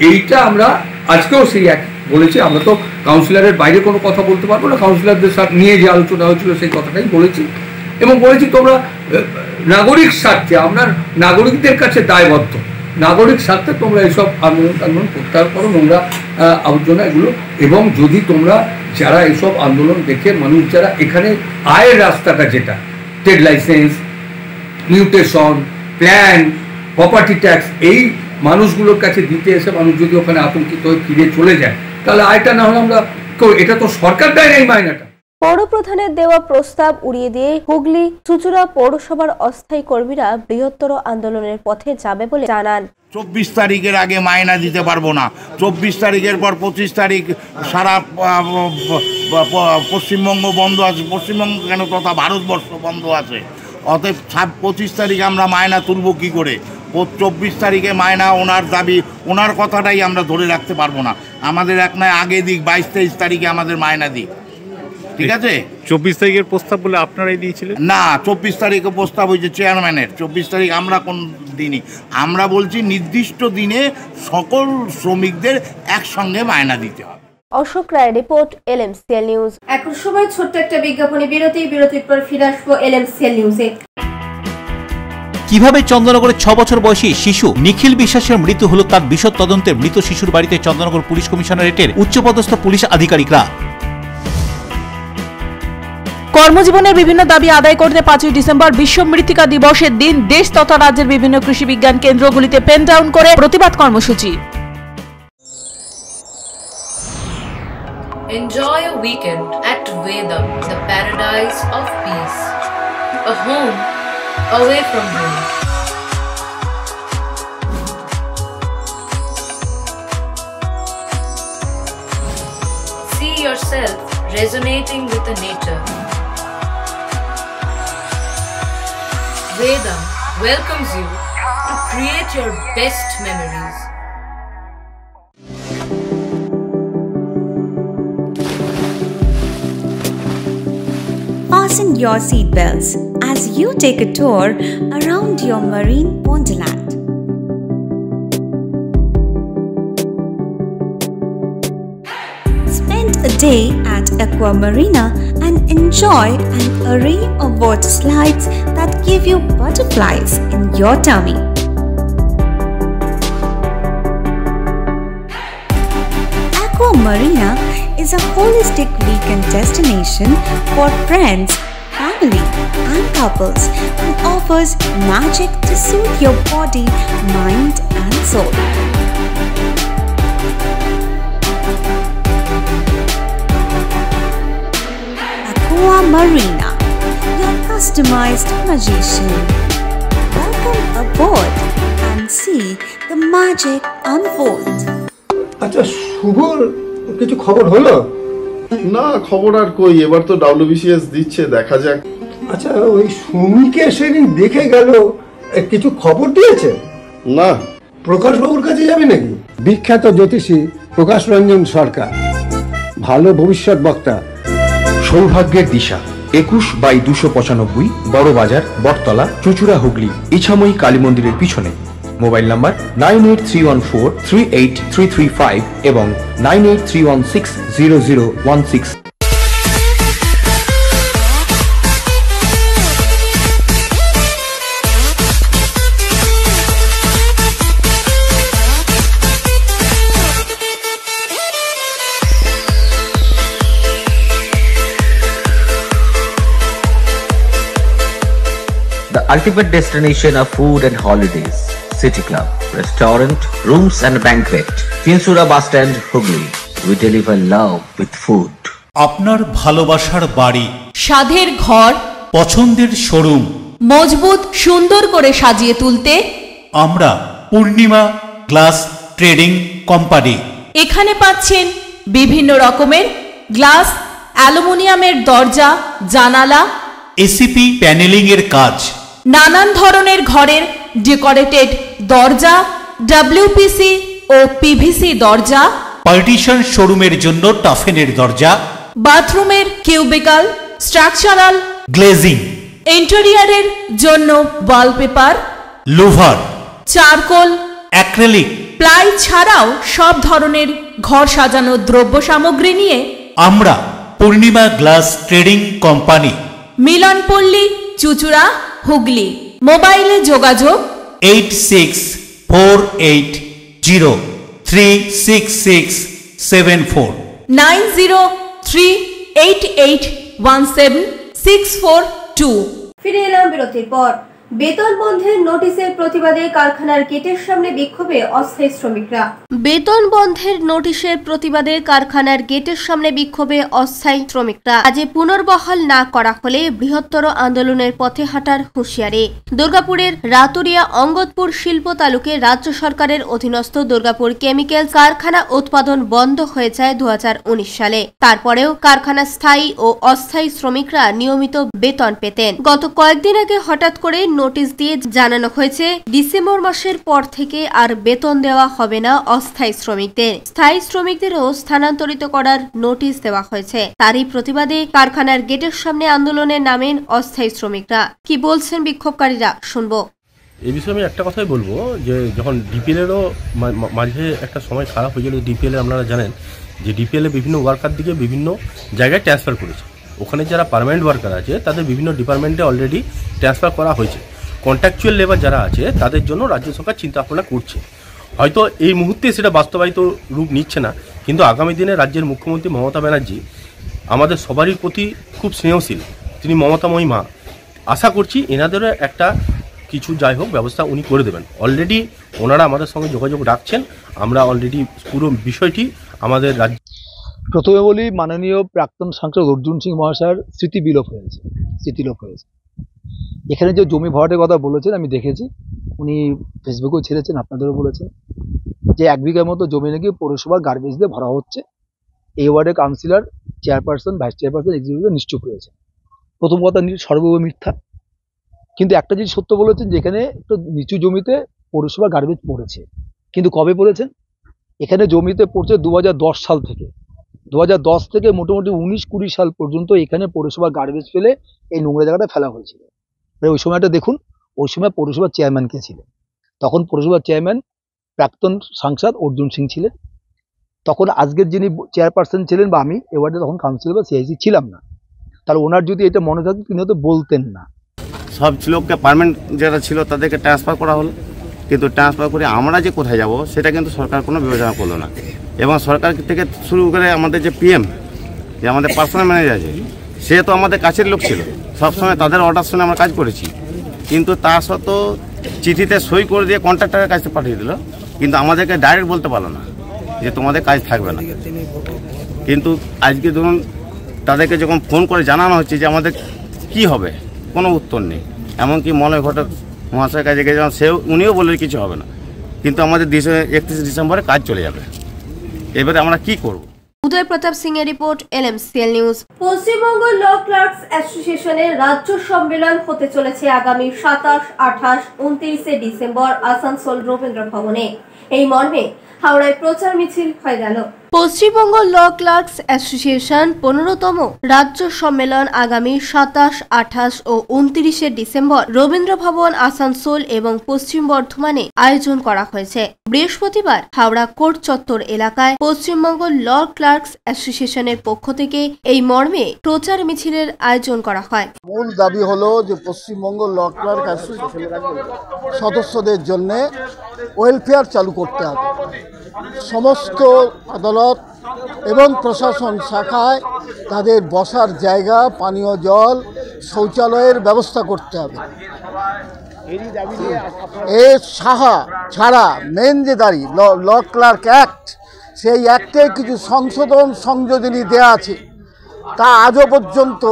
এইটা আমরা আজকেও সেই এক বলেছি। আমরা তো কাউন্সিলরের বাইরে কোনো কথা বলতে পারবো না, কাউন্সিলরদের সাথে নিয়ে যে আলোচনা হয়েছিল সেই কথাটাই বলেছি। এবং বলেছি তোমরা নাগরিক স্বার্থে, আমরা নাগরিকদের কাছে দায়বদ্ধ, নাগরিক স্বার্থে তোমরা এইসব আন্দোলন প্রত্যাহার করো, নোংরা আবর্জনা এগুলো। এবং যদি তোমরা যারা এইসব আন্দোলন দেখে মানুষ যারা এখানে আয়ের রাস্তাটা, যেটা trade licence, mutation, plan, property tax, এই মানুষগুলোর কাছে দিতে এসে মানুষ যদি ওখানে আতঙ্কিত হয়ে ফিরে চলে যায়, তাহলে আয়টা না হলে আমরা, এটা তো সরকার দেয় না এই মাইনাটা। পৌরপ্রধানের দেওয়া প্রস্তাব উড়িয়ে দিয়ে হুগলি চুঁচুড়া পৌরসভার অস্থায়ী কর্মীরা বৃহত্তর আন্দোলনের পথে যাবে বলে জানান। 24 তারিখের আগে মাইনা দিতে পারবো না। 24 তারিখের পর 25 তারিখ সারা পশ্চিমবঙ্গ বন্ধ আছে। পশ্চিমবঙ্গ কেন, তথা ভারতবর্ষ বন্ধ আছে। অতএব 25 তারিখ আমরা মায়না তুলব কি করে? 24 তারিখে মায়না ওনার দাবি, ওনার কথাটাই আমরা ধরে রাখতে পারবো না। আমাদের এক নয় আগে দিক, 22-23 তারিখে আমাদের মায়না দিক, ঠিক আছে? 24 তারিখের প্রস্তাব বলে আপনারাই দিয়েছিলেন না, 24 তারিখে প্রস্তাব হয়েছে চেয়ারম্যানের। 24 তারিখ আমরা কোন দিনই, আমরা বলছি নির্দিষ্ট দিনে সকল শ্রমিকদের একসঙ্গে মায়না দিতে হবে। অশোক রায় রিপোর্ট, LMCL নিউজ। এখন সময় ছোট্ট একটা বিজ্ঞাপনে বিরতির পর ফিরে আসবো LMCL নিউজে। কিভাবে চন্দননগরের 6 বছর বয়সী শিশু নিখিল বিশ্বাসের মৃত্যু হলো, তার বিশদ তদন্তে মৃত শিশুর বাড়িতে চন্দননগর পুলিশ কমিশনারেটের উচ্চপদস্থ পুলিশ আধিকারিকরা। কর্মজীবনের বিভিন্ন দাবি আদায় করতে 5ই ডিসেম্বর বিশ্ব মৃত্তিকা দিবসের দিন দেশ তথা রাজ্যের বিভিন্ন কৃষি বিজ্ঞান কেন্দ্রগুলিতে পেন ডাউন করে প্রতিবাদ কর্মসূচি। Enjoy a weekend at Vedam, the paradise of peace. A home away from home. See yourself resonating with the nature. Vedam welcomes you to create your best memories. Fasten your seatbelts as you take a tour around your marine wonderland. Spend a day at Aqua Marina and enjoy an array of water slides that give you butterflies in your tummy. Aqua Marina is a holistic weekend destination for friends, family and couples and offers magic to soothe your body, mind and soul. Aqua Marina, your customized magician. Welcome aboard and see the magic unfold. আচ্ছা, শুভর কিছু খবর হলো? না, খবর আর কই, এবার তো WBCS দিচ্ছে, দেখা যাক। আচ্ছা, ওই সুমিকে সেদিন দেখে গেল, কিছু খবর দিয়েছে? না। প্রকাশ বাবুর কাছে যাবে নাকি? বিখ্যাত জ্যোতিষী প্রকাশ রঞ্জন সরকার, ভালো ভবিষ্যৎ বক্তা। সৌভাগ্যের দিশা, 21/295 বড় বাজার, বটতলা, চুঁচুড়া, হুগলি, ইছাময়ী কালী মন্দিরের পিছনে। মোবাইল নাম্বার 9831438335 এবং 9831600016। The ultimate destination of food and holidays. City Club, restaurant, rooms and banquet. Chinsura Bus Stand, Hugli. We deliver love with food. আপনার ভালোবাসার বাড়ি, স্বাদের ঘর, পছন্দের শোরুম মজবুত সুন্দর করে সাজিয়ে তুলতে আমরা পূর্ণিমা গ্লাস ট্রেডিং কোম্পানি। এখানে পাচ্ছেন বিভিন্ন রকমের গ্লাস, অ্যালুমিনিয়ামের দরজা, জানালা, এসিপি প্যানেলিং এর কাজ, নানান ধরনের ঘরের ডেকোরেটেড দরজা, ডব্লিউপিসি ও পিভিসি দরজা, পার্টিশন শোরুমের জন্য টাফেনের দরজা, বাথরুমের কিউবিকাল, স্ট্রাকচারাল গ্লেজিং, ইন্টেরিয়রের জন্য wallpaper, louver, charcoal, acrylic, ply ছাড়াও সব ধরনের ঘর সাজানোর দ্রব্য সামগ্রী নিয়ে আমরা Purnima glass trading company, Milanpalli, Chuchura, Hooghly. মোবাইলে যোগাযোগ 8640366674, 9038817642। ফিরে এলাম বিরতির পর। বেতন বন্ধের নোটিশের প্রতিবাদে কারখানার গেটের সামনে বিক্ষোভে অস্থায়ী শ্রমিকরা। বেতন বন্ধের নোটিশের প্রতিবাদে কারখানার গেটের সামনে বিক্ষোভে অস্থায়ী শ্রমিকরা। আজ পুনর্বহাল না করা হলে বৃহত্তর আন্দোলনের পথে হাঁটার হুঁশিয়ারি। দুর্গাপুরের রাতুরিয়া অঙ্গদপুর শিল্প তালুকে রাজ্য সরকারের অধীনস্থ দুর্গাপুর কেমিক্যালস কারখানা উৎপাদন বন্ধ হয়ে যায় 2019 সালে। তারপরেও কারখানা স্থায়ী ও অস্থায়ী শ্রমিকরা নিয়মিত বেতন পেতেন। গত কয়েকদিন আগে হঠাৎ করে নোটিশ দিয়ে জানানো হয়েছে ডিসেম্বর মাসের পর থেকে আর বেতন দেওয়া হবে না অস্থায়ী শ্রমিকদের। স্থায়ী শ্রমিকদেরও স্থানান্তরিত করার নোটিশ দেওয়া হয়েছে। তারই প্রতিবাদে কারখানার গেটের সামনে আন্দোলনে নামেন অস্থায়ী শ্রমিকরা। কি বলছেন বিক্ষোভকারীরা, শুনবো। এই বিষয়ে আমি একটা কথাই বলবো যে যখন ডিপিএলেরও মাঝে একটা সময় খারাপ হয়েছিল, ডিপিএল আপনারা জানেন যে ডিপিএল বিভিন্ন ওয়ার্কার দিকে বিভিন্ন জায়গায় ট্রান্সফার করেছে। ওখানে যারা পার্মানেন্ট ওয়ার্কার আছে তাদের বিভিন্ন ডিপার্টমেন্টে অলরেডি ট্রান্সফার করা হয়েছে। কন্ট্রাকচুয়াল লেবার যারা আছে তাদের জন্য রাজ্য সরকার চিন্তা ভাবনা করছে। হয়তো এই মুহূর্তে সেটা বাস্তবায়িত রূপ নিচ্ছে না, কিন্তু আগামী দিনে রাজ্যের মুখ্যমন্ত্রী মমতা ব্যানার্জি আমাদের সবারই প্রতি খুব স্নেহশীল, তিনি মমতাময়ী মা। আশা করছি এনাদেরও একটা কিছু যাই হোক ব্যবস্থা উনি করে দেবেন। অলরেডি ওনারা আমাদের সঙ্গে যোগাযোগ রাখছেন। আমরা অলরেডি পুরো বিষয়টি আমাদের রাজ্য। প্রথমে বলি, মাননীয় প্রাক্তন সাংসদ অর্জুন সিং মহাশয়ের স্মৃতিলোপ হয়েছে। এখানে যে জমি ভরাটের কথা বলেছেন আমি দেখেছি, উনি ফেসবুকেও ছেড়েছেন, আপনাদেরও বলেছেন যে 1 বিঘার মতো জমি নাকি পৌরসভা গার্বেজ দিয়ে ভরা হচ্ছে। এই ওয়ার্ডের councillor, chairperson, vice chairperson, executive নিশ্চুপ রয়েছে। প্রথম কথা সর্বৈব মিথ্যা। কিন্তু একটা জিনিস সত্য বলেছেন, যেখানে একটু নিচু জমিতে পৌরসভা গার্বেজ পড়েছে। কিন্তু কবে পড়েছেন? এখানে জমিতে পড়ছে 2010 সাল থেকে। 2010 থেকে মোটামুটি 19-20 সাল পর্যন্ত এখানে পৌরসভা গার্বেজ ফেলে এই নোংরা জায়গাটা ফেলা হয়েছিল। ওই সময়টা দেখুন, ওই সময় পৌরসভার চেয়ারম্যান কে ছিলেন? তখন পৌরসভার চেয়ারম্যান প্রাক্তন সাংসদ অর্জুন সিং ছিলেন। তখন আজকের যিনি চেয়ারপারসন ছিলেন বা আমি এ ওয়ার্ডে তখন কাউন্সিলর বা সিআইসি ছিলাম না। তাহলে ওনার যদি এটা মনে থাকতো তিনি হয়তো বলতেন না। সব লোককে পার্মানেন্ট যারা ছিল তাদেরকে ট্রান্সফার করা হলো, কিন্তু ট্রান্সফার করে আমরা যে কোথায় যাব সেটা কিন্তু সরকার কোনো বিবেচনা করলো না। এবং সরকার থেকে শুরু করে আমাদের যে পিএম, যে আমাদের পার্সোনাল ম্যানেজার আছে, সে তো আমাদের কাছের লোক ছিল, সবসময় তাদের অর্ডার শুনে আমরা কাজ করেছি। কিন্তু তা সত্ত্বেও চিঠিতে সই করে দিয়ে কন্ট্রাক্টরের কাছে পাঠিয়ে দিল, কিন্তু আমাদেরকে ডাইরেক্ট বলতে পারলো না যে তোমাদের কাজ থাকবে না। কিন্তু আজকে ধরুন তাদেরকে যখন ফোন করে জানানো হচ্ছে যে আমাদের কি হবে, কোনো উত্তর নেই। এমনকি মলয় ঘটক মহাশয়ের কাছে গেছে, উনিও বলে কিছু হবে না, কিন্তু আমাদের 31 ডিসেম্বরে কাজ চলে যাবে। এবারে আমরা কি করব? উদয় প্রতাপ সিং এর রিপোর্ট, LMCL নিউজ। পশ্চিমবঙ্গ ল ক্লার্কস অ্যাসোসিয়েশনের রাজ্য সম্মেলন হতে চলেছে আগামী 27, 28, 29 ডিসেম্বর আসানসোল রবীন্দ্র ভবনে। এই মর্মে হাওড়ায় প্রচার মিছিল হয়ে গেল। পশ্চিমবঙ্গ ল ক্লার্কস অ্যাসোসিয়েশন 15তম রাজ্য সম্মেলন আগামী 27, 28 ও 29 ডিসেম্বর রবীন্দ্র ভবন আসানসোল এবং পশ্চিম বর্ধমানে আয়োজন করা হয়েছে। বৃহস্পতিবার হাওড়া কোর্ট চত্বর এলাকায় পশ্চিমবঙ্গ ল ক্লার্কস অ্যাসোসিয়েশনের পক্ষ থেকে এই মর্মে প্রচার মিছিলের আয়োজন করা হয়। মূল দাবি হলো যে পশ্চিমবঙ্গ ল ক্লার্ক অ্যাসোসিয়েশনের সদস্যদের জন্য ওয়েলফেয়ার চালু করতে হবে। সমস্ত আদালত এবং প্রশাসন শাখায় তাদের বসার জায়গা, পানীয় জল, শৌচালয়ের ব্যবস্থা করতে হবে। এর সাহা ছাড়া মেন যে দাঁড়ি ল ক্লার্ক অ্যাক্ট, সেই অ্যাক্টে কিছু সংশোধন সংযোজনী দেয়া আছে, তা আজও পর্যন্ত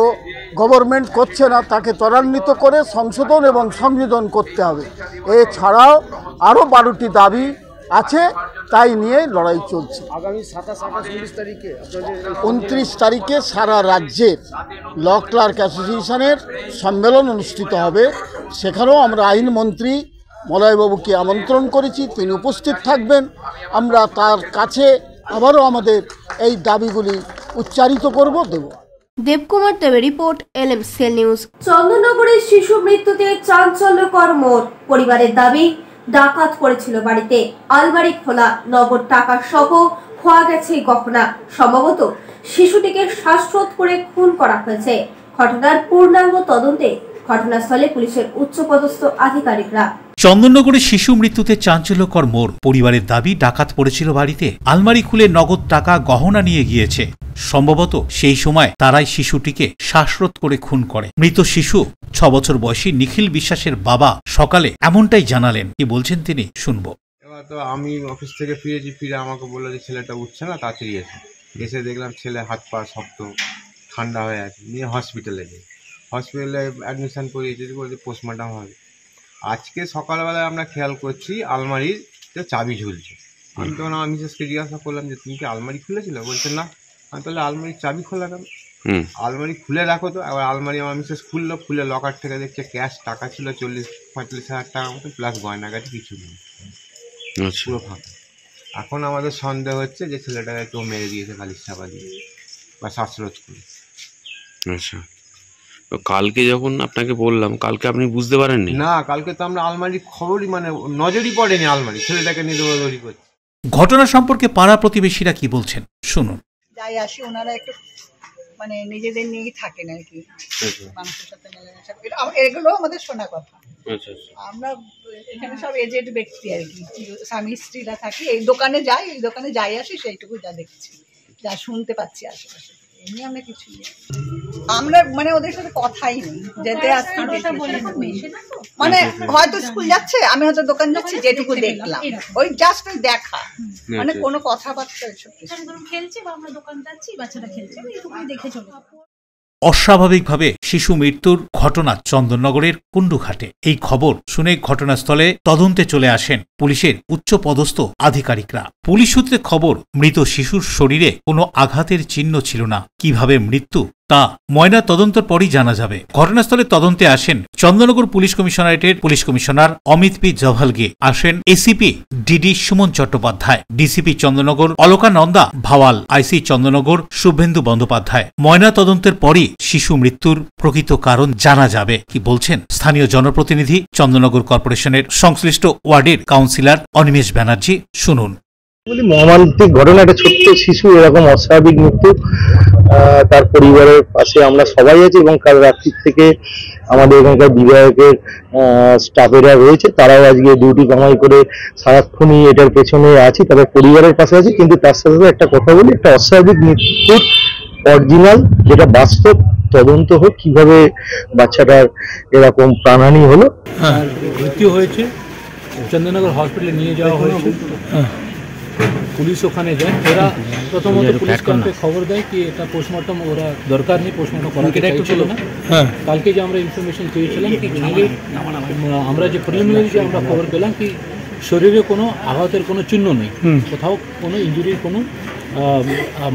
গভর্নমেন্ট করছে না। তাকে ত্বরান্বিত করে সংশোধন এবং সংযোজন করতে হবে। এছাড়াও আরও 12টি দাবি আছে, তাই নিয়ে লড়াই চলছে। আগামী 29 তারিখে সারা রাজ্যের ল ক্লার্ক অ্যাসোসিয়েশনের সম্মেলন অনুষ্ঠিত হবে। সেখানেও আমরা আইনমন্ত্রী মলয়বাবুকে আমন্ত্রণ করেছি, তিনি উপস্থিত থাকবেন। আমরা তার কাছে আবারও আমাদের এই দাবিগুলি উচ্চারিত করব, দেব। দেবকুমার দেবের রিপোর্ট, LMCL নিউজ। চন্দননগরের শিশু মৃত্যুতে চাঞ্চল্যকর মোড়। পরিবারের দাবি, ডাকাত পড়েছিল বাড়িতে, আলমারি খোলা, নগদ টাকা সহ খোয়া গেছে গহনা। সম্ভবত শিশুটিকে শ্বাসরোধ করে খুন করা হয়েছে। ঘটনার পূর্ণাঙ্গ তদন্তে ঘটনাস্থলে পুলিশের উচ্চপদস্থ আধিকারিকরা। চন্দননগরে শিশু মৃত্যুতে চাঞ্চল্যকর মোড়। পরিবারের দাবি, ডাকাত পড়েছিল বাড়িতে, আলমারি খুলে নগদ টাকা গহনা নিয়ে গিয়েছে। সম্ভবত সেই সময় তারাই শিশুটিকে শ্বাসরোধ করে খুন করে। মৃত শিশু 6 বছর বয়সী নিখিল বিশ্বাসের বাবা সকালে এমনটাই জানালেন। কি বলছেন তিনি, শুনবো। এবার তো আমি অফিস থেকে ফিরে আমাকে বললো যে ছেলেটা উঠছে না, তাড়াতাড়ি এসে দেখলাম ছেলে হাত পা শক্ত, ঠান্ডা হয়ে আছে। নিয়ে হসপিটালে যাই, হসপিটালে অ্যাডমিশন করিয়েছি, বলছে পোস্টমর্টম হবে। আজকে সকালবেলায় আমরা খেয়াল করছি আলমারিতে চাবি ঝুলছে। আমি তখন আমার মিসেসকে জিজ্ঞাসা করলাম যে তুমি কি আলমারি খুলেছিল? বলছে না। আমি তাহলে আলমারির চাবি খোলা কেন? আলমারি খুলে রাখো তো। এবার আলমারি আমার মিসেস খুললো, খুলে লকার থেকে দেখছে ক্যাশ টাকা ছিল 40-45 হাজার টাকা মতো, প্লাস গয়নাগাটি কিছু নেই, পুরো ফাঁকা। এখন আমাদের সন্দেহ হচ্ছে যে ছেলেটাকে কেউ মেরে দিয়েছে কালির চাপা দিয়ে বা শ্বাসরোধ করে। আচ্ছা, তো কালকে যখন আপনাকে বললাম, কালকে আপনি বুঝতে পারেননি? না, কালকে তো আমরা আলমারির খবরই নজরই পড়েনি, আলমারি ছেলেটাকে নিয়ে দৌড়াদৌড়ি করছে। ঘটনা সম্পর্কে পাড়া প্রতিবেশীরা কি বলছেন, শুনুন। যাই আসি ওনারা একটু নিজেদের নিয়েই থাকেন আর কি, মানুষের সাথে মেলামেশা, এগুলো আমাদের শোনা কথা। আমরা এখানে সব এজেড ব্যক্তি আর কি, স্বামী স্ত্রীরা থাকি, এই দোকানে যাই আসি, সেইটুকু যা দেখছি, যা শুনতে পাচ্ছি আশেপাশে। এমনি আমরা কিছু নেই, আমরা ওদের সাথে কথাই নেই, যেতে আসতে হয়তো স্কুল যাচ্ছে, আমি হয়তো দোকান যাচ্ছি, যেটুকু দেখলাম ওই জাস্ট দেখা, কোনো কথাবার্তা এসব খেলছে বা আমরা দোকান যাচ্ছি, বাচ্চারা খেলছে, এটুকুই দেখে চলে। অস্বাভাবিকভাবে শিশু মৃত্যুর ঘটনা চন্দননগরের কুণ্ডুঘাটে। এই খবর শুনে ঘটনাস্থলে তদন্তে চলে আসেন পুলিশের উচ্চপদস্থ আধিকারিকরা। পুলিশ সূত্রে খবর, মৃত শিশুর শরীরে কোনো আঘাতের চিহ্ন ছিল না। কিভাবে মৃত্যু তা ময়না তদন্তের পরই জানা যাবে। ঘটনাস্থলে তদন্তে আসেন চন্দননগর পুলিশ কমিশনারেটের police commissioner Amit P Jawalge, আসেন ACP DD Suman Chattopadhyay, DCP Chandannagar Alakananda Bhawal, IC Chandannagar Suvendu Bandyopadhyay. ময়না তদন্তের পরই শিশু মৃত্যুর প্রকৃত কারণ জানা যাবে। কি বলছেন স্থানীয় জনপ্রতিনিধি, চন্দননগর কর্পোরেশনের সংশ্লিষ্ট ওয়ার্ডের কাউন্সিলর অনিমেষ ব্যানার্জি, শুনুন। মর্মান্তিক ঘটনা, একটা ছোট্ট শিশু এরকম অস্বাভাবিক মৃত্যু, তার পরিবারের পাশে আমরা সবাই আছি এবং কাল রাত্রি থেকে আমাদের এখানকার বিধায়কের স্টাফেরা রয়েছে, তারাও আজকে ডিউটি কামাই করে সারাক্ষণই এটার পেছনে আছি, তাদের পরিবারের পাশে আছি। কিন্তু তার সাথে সাথে একটা কথা বলি, একটা অস্বাভাবিক মৃত্যুর অরিজিনাল যেটা বাস্তব তদন্ত হোক, কিভাবে বাচ্চাটার এরকম প্রাণহানি হলো। মৃত্যু হয়েছে, চন্দননগর হসপিটালে নিয়ে যাওয়া হয়েছে। পুলিশ ওখানে যায়, ওরা প্রথমত পুলিশ ক্যাম্পে খবর দেয় কি এটা পোস্টমর্টম ওরা দরকার নেই, পোস্টমর্টম করাতে চাইছিল না। কালকে যে আমরা ইনফরমেশন পেয়েছিলাম কি আমরা যে প্রিলিমিনারি যে আমরা খবর পেলাম কি শরীরে কোনো আঘাতের কোনো চিহ্ন নেই, কোথাও কোনো ইঞ্জুরির কোনো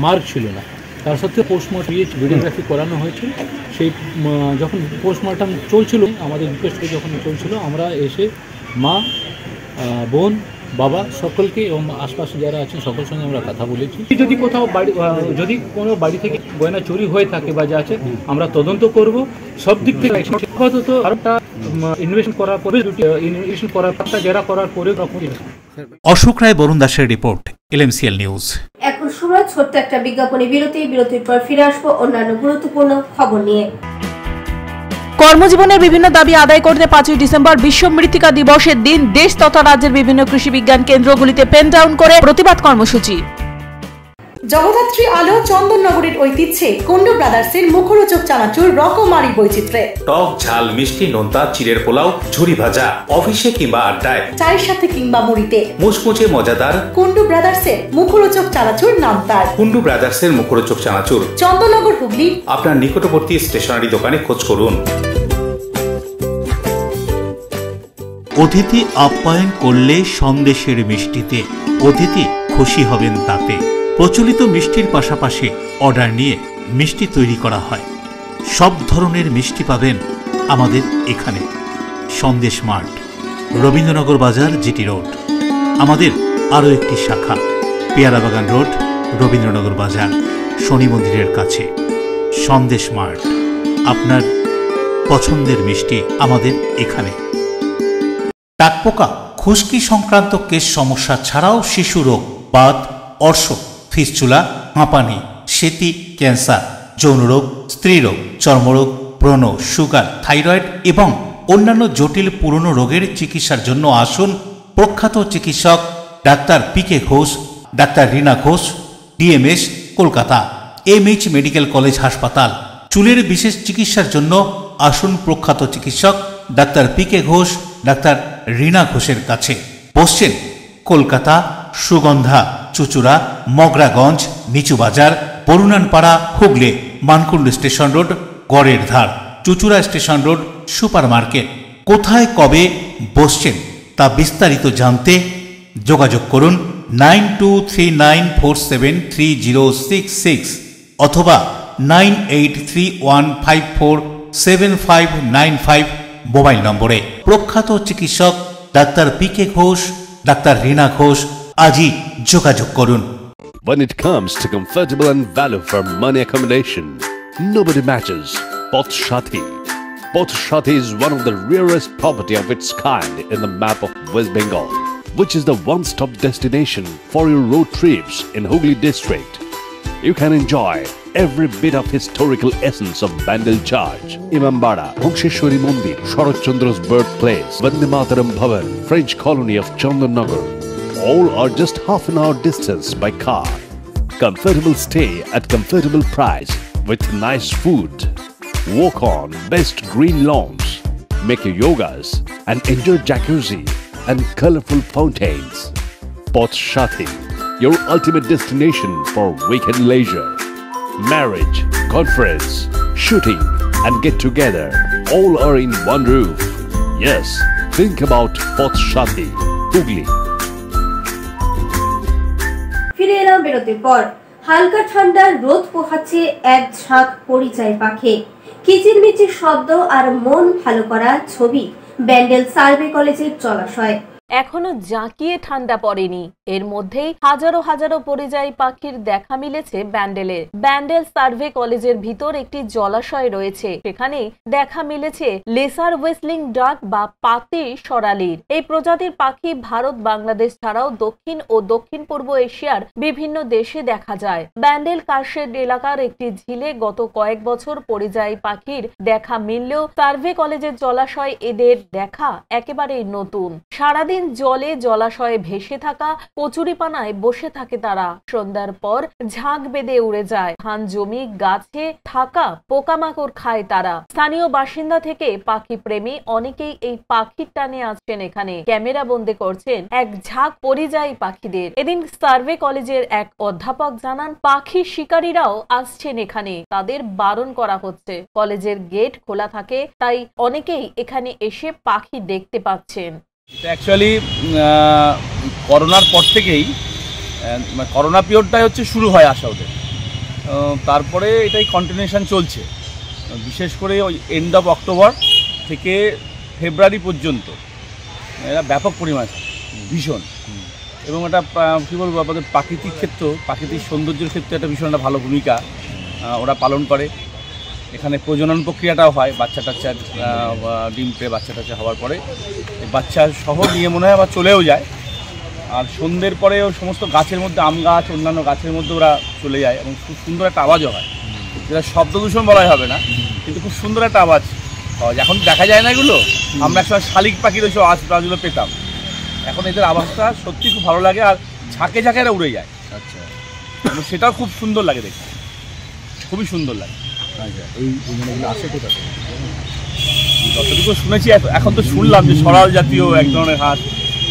মার্ক ছিল না। তার সত্ত্বেও পোস্টমর্টম ভিডিওগ্রাফি করানো হয়েছে। সেই যখন পোস্টমর্টম চলছিল, আমাদের রিকোয়েস্টে যখন চলছিল, আমরা এসে মা, বোন, বাবা সকলকে এবং আশপাশে যারা আছেন সকলের সঙ্গে আমরা কথা বলেছি। যদি কোথাও যদি কোনো বাড়ি থেকে গয়না চুরি হয়ে থাকে বা যা আছে, আমরা তদন্ত করব সব দিক থেকে। আপাতত আরেকটা ইনভেস্ট করার পরে যারা করার পরে। অশোক রায়, বরুণ দাসের রিপোর্ট, LMCL নিউজ। এখন সময় ছোট্ট একটা বিজ্ঞাপনী বিরতির পর ফিরে আসবো অন্যান্য গুরুত্বপূর্ণ খবর নিয়ে। কর্মজীবনের বিভিন্ন দাবি আদায় করতে 5ই ডিসেম্বর বিশ্ব মৃত্তিকা দিবসের দিন দেশ তথা রাজ্যের বিভিন্ন কৃষি বিজ্ঞান কেন্দ্রগুলিতে পেন ডাউন করে প্রতিবাদ কর্মসূচি। জগদ্ধাত্রী আলো চন্দননগরের ঐতিহ্যে কুন্ডু ব্রাদার্সের মুখরোচক চানাচুর রকমারি বৈচিত্র্যে, টক ঝাল মিষ্টি নোনতা চিড়ের পোলাও, ঝুরি ভাজা, অফিসে কিংবা আড্ডায়, চায়ের সাথে কিংবা মুড়িতে মুচমুচে মজাদার কুন্ডু ব্রাদার্সের মুখরোচক চানাচুর নাম তার। কুন্ডু ব্রাদার্সের মুখরোচক চানাচুর চন্দননগর হুগলি আপনার নিকটবর্তী স্টেশনারি দোকানে খোঁজ করুন। অতিথি আপ্যায়ন করলে সন্দেশের মিষ্টিতে অতিথি খুশি হবেন তাতে। প্রচলিত মিষ্টির পাশাপাশি অর্ডার নিয়ে মিষ্টি তৈরি করা হয়। সব ধরনের মিষ্টি পাবেন আমাদের এখানে। সন্দেশ মার্ট, রবীন্দ্রনগর বাজার, জিটি রোড। আমাদের আরও একটি শাখা পেয়ারাবাগান রোড, রবীন্দ্রনগর বাজার, শনি মন্দিরের কাছে। সন্দেশ মার্ট, আপনার পছন্দের মিষ্টি আমাদের এখানে। টাকপোকা, খুশকি সংক্রান্ত কেশ সমস্যা ছাড়াও শিশু রোগ, বাত, অর্শ, ফিস্চুলা, হাঁপানি, সেতি, ক্যান্সার, যৌন রোগ, স্ত্রী রোগ, চর্মরোগ, ব্রণ, সুগার, থাইরয়েড এবং অন্যান্য জটিল পুরনো রোগের চিকিৎসার জন্য আসুন প্রখ্যাত চিকিৎসক doctor PK Ghosh, doctor Rina Ghosh, DMS, Kolkata, MH medical college হাসপাতাল। চুলের বিশেষ চিকিৎসার জন্য আসুন প্রখ্যাত চিকিৎসক doctor PK Ghosh, doctor Rina ঘোষের কাছে। বসছেন কলকাতা, সুগন্ধা, চুচুড়া, মগরাগঞ্জ, নিচু বাজার, বরুণানপাড়া, হুগলি, মানকুণ্ড স্টেশন রোড, গড়ের ধার, Chuchura station road, super market. কোথায় কবে বসছেন তা বিস্তারিত জানতে যোগাযোগ করুন 9239473066 অথবা 9831547595 মোবাইল নম্বরে। প্রখ্যাত চিকিৎসক doctor PK Ghosh, doctor Rina Ghosh, আজই যোগাযোগ করুন। When it comes to comfortable and value for money accommodation, nobody matches Pothshati. Pothshati is one of the rarest property of its kind in the map of West Bengal, which is the one-stop destination for your road trips in Hooghly district. You can enjoy every bit of historical essence of Bandel Church, Imambara, Bhongsheshwari Mandir, Sharat Chandra's birthplace, Vande Mataram Bhavan, French colony of Chandanagar. All are just half an hour distance by car. Comfortable stay at comfortable price with nice food. Walk on best green lawns, make your yogas and enjoy jacuzzi and colorful fountains. Pothshati, your ultimate destination for weekend leisure. Marriage, conference, shooting and get together all are in one roof. Yes, think about Pothshati, Hooghly. ফিরে এলাম বিরতির পর। হালকা ঠান্ডার রোদ পোহাচ্ছে এক ঝাঁক পরিযায়ী পাখি। কিচিরমিচির শব্দ আর মন ভালো করা ছবি ব্যান্ডেল সার্ভে কলেজের জলাশয়। এখনো জাঁকিয়ে ঠান্ডা পড়েনি, এর মধ্যেই হাজারো হাজারো পরিযায়ী পাখির দেখা মিলেছে ব্যান্ডেলে। ব্যান্ডেল সার্ভে কলেজের ভিতর একটি জলাশয় রয়েছে, সেখানে দেখা মিলেছে লেসার ওয়েসলিং ডাক বা পাতি সরালির। এই প্রজাতির পাখি ভারত, বাংলাদেশ ছাড়াও দক্ষিণ ও দক্ষিণ পূর্ব এশিয়ার বিভিন্ন দেশে দেখা যায়। ব্যান্ডেল কারশেড এলাকার একটি ঝিলে গত কয়েক বছর পরিযায়ী পাখির দেখা মিললেও সার্ভে কলেজের জলাশয় এদের দেখা একেবারেই নতুন। সারাদিন জলে জলাশয়ে ভেসে থাকা কচুরিপানায় বসে থাকে তারা। সন্ধ্যার পর ঝাঁক বেঁধে উড়ে যায়। ধান জমি, গাছে থাকা পোকামাকড় খায় তারা। স্থানীয় বাসিন্দা থেকে পাখি প্রেমী অনেকেই এই পাখির টানে আসছেন এখানে। ক্যামেরা বন্দি করছেন এক ঝাঁক পরিযায়ী পাখিদের। এদিন সার্ভে কলেজের এক অধ্যাপক জানান, পাখি শিকারীরাও আসছেন এখানে, তাদের বারণ করা হচ্ছে। কলেজের গেট খোলা থাকে, তাই অনেকেই এখানে এসে পাখি দেখতে পাচ্ছেন। এটা অ্যাকচুয়ালি করোনার পর থেকেই, করোনা পিরিয়ডটাই হচ্ছে শুরু হয় আসা ওদের, তারপরে এটাই কন্টিনিউশন চলছে। বিশেষ করে ওই এন্ড অফ অক্টোবর থেকে ফেব্রুয়ারি পর্যন্ত এরা ব্যাপক পরিমাণ ভীষণ, এবং এটা কী বলবো, আমাদের প্রাকৃতিক ক্ষেত্র, প্রাকৃতিক সৌন্দর্যের ক্ষেত্রে একটা ভীষণ একটা ভালো ভূমিকা ওরা পালন করে। এখানে প্রজনন প্রক্রিয়াটাও হয়, বাচ্চা টাচ্চা ডিম পেয়ে বাচ্চা টাচ্চা হওয়ার পরে বাচ্চা সহ নিয়ে মনে হয় আবার চলেও যায়। আর সন্ধ্যের পরে ওই সমস্ত গাছের মধ্যে, আম গাছ, অন্যান্য গাছের মধ্যে ওরা চলে যায়, এবং খুব সুন্দর একটা আওয়াজও হয়, যেটা শব্দ দূষণ বলাই হবে না, কিন্তু খুব সুন্দর একটা আওয়াজ পাওয়া যায়। এখন দেখা যায় না এগুলো, আমরা একসময় শালিক পাখির ওই সব আওয়াজগুলো পেতাম, এখন এদের আওয়াজটা সত্যি খুব ভালো লাগে, আর ঝাঁকে ঝাঁকে এরা উড়ে যায়। আচ্ছা, সেটাও খুব সুন্দর লাগে দেখতে, খুবই সুন্দর লাগে। এই আসে কোথা থেকে? যতটুকু শুনেছি, এখন তো শুনলাম যে সরাল জাতীয় এক ধরনের হাঁস,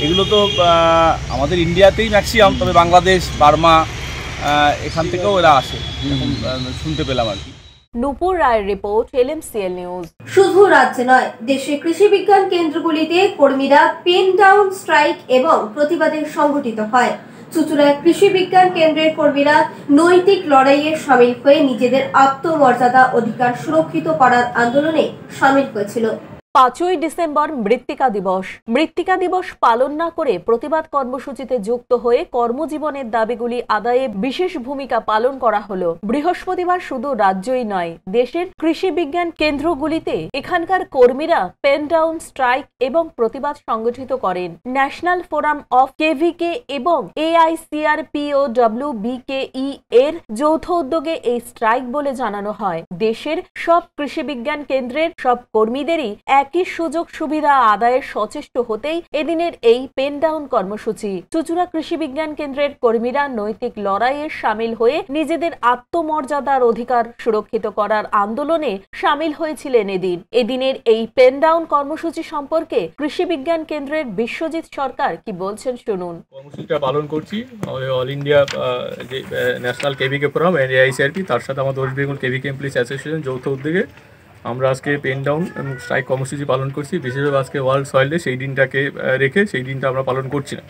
এগুলো তো আমাদের ইন্ডিয়াতেই ম্যাক্সিমাম, তবে বাংলাদেশ, বার্মা এখান থেকেও এরা আসে, শুনতে পেলাম আর কি। নূপুর রায়ের রিপোর্ট, LMCL নিউজ। শুধু রাজ্যে নয়, দেশের কৃষি বিজ্ঞান কেন্দ্রগুলিতে কর্মীরা পেন ডাউন স্ট্রাইক এবং প্রতিবাদে সংগঠিত হয়। চুচুড়ায় কৃষি বিজ্ঞান কেন্দ্রের কর্মীরা নৈতিক লড়াইয়ে সামিল হয়ে নিজেদের আত্মমর্যাদা অধিকার সুরক্ষিত করার আন্দোলনে সামিল হয়েছিল। 5ই ডিসেম্বর মৃত্তিকা দিবস। মৃত্তিকা দিবস পালন না করে প্রতিবাদ কর্মসূচিতে যুক্ত হয়ে কর্মজীবনের দাবিগুলি আদায়ে বিশেষ ভূমিকা পালন করা হলো। বৃহস্পতিবার শুধু রাজ্যই নয়, দেশের কৃষি বিজ্ঞান কেন্দ্রগুলিতে এখানকার কর্মীরা পেন ডাউন, স্ট্রাইক এবং প্রতিবাদ সংগঠিত করেন। ন্যাশনাল ফোরাম অফ কেভিকে এবং AICRPOWBKE এর যৌথ উদ্যোগে এই স্ট্রাইক বলে জানানো হয়। দেশের সব কৃষি বিজ্ঞান কেন্দ্রের সব কর্মীদেরই একই সুযোগ সুবিধা আদায়ের সচেষ্ট হতেই এদিনের এই পেন ডাউন কর্মসূচি। চুচুড়া কৃষি বিজ্ঞান কেন্দ্রের কর্মীরা নৈতিক লড়াইয়ে সামিল হয়ে নিজেদের আত্মমর্যাদার অধিকার সুরক্ষিত করার আন্দোলনে সামিল হয়েছিলেন এদিনের এই পেন ডাউন কর্মসূচি সম্পর্কে কৃষি বিজ্ঞান কেন্দ্রের বিশ্বজিৎ সরকার কি বলছেন শুনুন। কর্মসূচিটা পালন করছি অল ইন্ডিয়া যে ন্যাশনাল কেভিকে ফোরাম AICRP তার সাথে আমাদের West Bengal KVK employees association যৌথ উদ্যোগে আমরা আজকে পেন ডাউন এবং স্ট্রাইক কর্মসূচি পালন করছি। বিশেষভাবে আজকে ওয়ার্ল্ড সয়েল ডে, সেই দিনটাকে রেখে সেই দিনটা আমরা পালন করছি না।